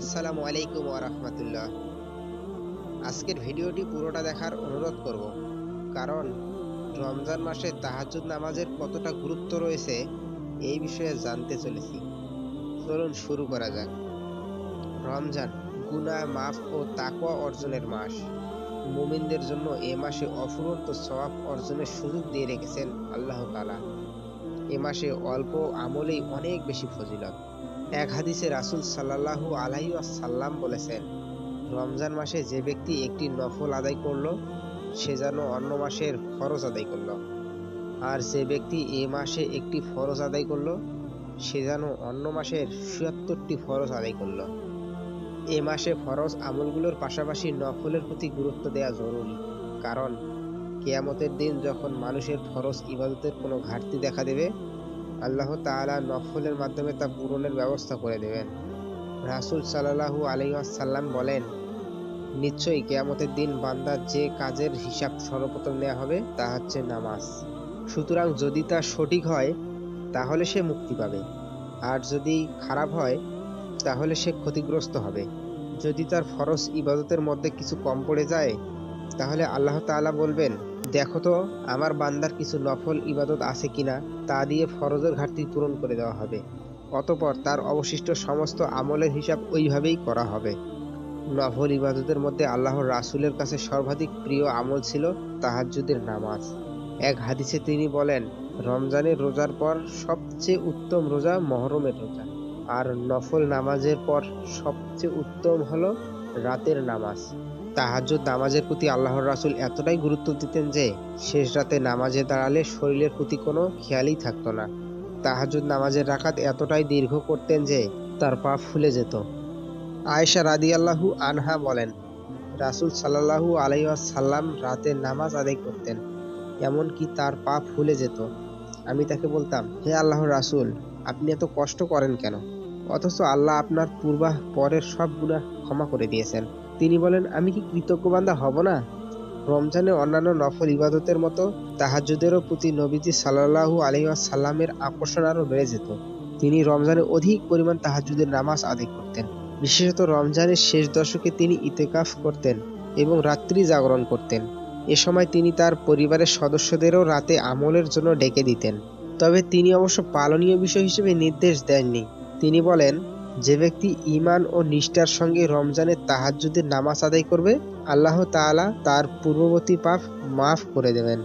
আসসালামু আলাইকুম ওয়া রাহমাতুল্লাহ। আজকের ভিডিওটি পুরোটা দেখার অনুরোধ করব, কারণ রমজান মাসে তাহাজ্জুদ নামাজের কতটা গুরুত্ব রয়েছে এই বিষয়ে জানতে চলেছি। চলুন শুরু করা যাক। রমজান গুনাহ মাফ ও তাকওয়া অর্জনের মাস। মুমিনদের জন্য এ মাসে অফুরন্ত সওয়াব অর্জনের সুযোগ দিয়ে রেখেছেন আল্লাহ তাআলা। এ মাসে অল্প আমলেই অনেক বেশি ফজিলত। এক হাদিসে রাসূল সাল্লাল্লাহু আলাইহি ওয়াসাল্লাম বলেছেন, রমজান মাসে যে ব্যক্তি একটি নফল আদায় করল, সে যেন অন্য মাসের ফরজ আদায় করল। আর যে ব্যক্তি এ মাসে একটি ফরজ আদায় করল, সে যেন অন্য মাসের ৭৬টি ফরজ আদায় করল। এ মাসে ফরজ আমলগুলোর পাশাপাশি নফলের প্রতি গুরুত্ব দেওয়া জরুরি, কারণ কিয়ামতের দিন যখন মানুষের ফরজ ইবাদতের কোনো ঘাটতি দেখা দেবে, আল্লাহ তাআলা নফলের মাধ্যমে তা পূরণের ব্যবস্থা করে দেবেন। রাসূল সাল্লাল্লাহু আলাইহি ওয়াসাল্লাম বলেন, নিশ্চয়ই কিয়ামতের দিন বান্দার যে কাজের হিসাব সর্বপ্রথম নেওয়া হবে তা হচ্ছে নামাজ। সুতরাং যদি তা সঠিক হয় তাহলে সে মুক্তি পাবে, আর যদি খারাপ হয় তাহলে সে ক্ষতিগ্রস্ত হবে। যদি তার ফরজ ইবাদতের মধ্যে কিছু কম পড়ে যায়, তাহলে আল্লাহ তাআলা বলবেন, দেখো তো আমার বান্দার কিছু নফল ইবাদত আছে কিনা, তা দিয়ে ফরজের ঘাটতি পূরণ করে দেওয়া হবে। অতঃপর তার অবশিষ্ট সমস্ত আমলের হিসাব ওইভাবেই করা হবে। নফল ইবাদতের মধ্যে আল্লাহর রাসূলের কাছে সর্বাধিক প্রিয় আমল ছিল তাহাজ্জুদের নামাজ। এক হাদিসে তিনি বলেন, রমজানের রোজার পর সবচেয়ে উত্তম রোজা মুহররমের রোজা, আর নফল নামাজের পর সবচেয়ে উত্তম হলো রাতের নামাজ। তাহাজ্জুদ নামাজের প্রতি আল্লাহর রাসূল এতটাই গুরুত্ব দিতেন যে শেষ রাতে নামাজে দাঁড়ালে শরীরের প্রতি কোনো খেয়ালই থাকতো না। তাহাজ্জুদ নামাজের রাকাত এতটাই দীর্ঘ করতেন যে তার পা ফুলে যেত। আয়েশা রাদিয়াল্লাহু আনহা বলেন, রাসূল সাল্লাল্লাহু আলাইহি ওয়াসাল্লাম রাতে নামাজ আদায় করতেন, এমনকি তার পা ফুলে যেত। আমি তাকে বলতাম, হে আল্লাহর রাসূল, আপনি এত কষ্ট করেন কেন? অথচ আল্লাহ আপনার পূর্বাহ পরের সব গুনাহ ক্ষমা করে দিয়েছেন। তিনি বলেন, আমি কি কৃতজ্ঞ বান্দা হব না? রমজানে অন্যান্য নফল ইবাদতের মতো তাহাজ্জুদেরও প্রতি নবীজি সাল্লাল্লাহু আলাইহি ওয়াসাল্লামের আকর্ষণ আরো বেড়ে যেত। তিনি রমজানে অধিক পরিমাণ তাহাজ্জুদের নামাজ আদায় করতেন। বিশেষত রমজানের শেষ দশকে তিনি ইতিকাফ করতেন এবং রাত্রি জাগরণ করতেন। এ সময় তিনি তার পরিবারের সদস্যদেরও রাতে আমলের জন্য ডেকে দিতেন। তবে তিনি অবশ্য পালনীয় বিষয় হিসেবে নির্দেশ দেননি। তিনি বলেন, যে ব্যক্তি ঈমান ও নিষ্ঠার সঙ্গে রমজানে তাহাজ্জুদের নামাজ আদায় করবে, আল্লাহ তাআলা তার পূর্ববর্তী পাপ মাফ করে দেবেন।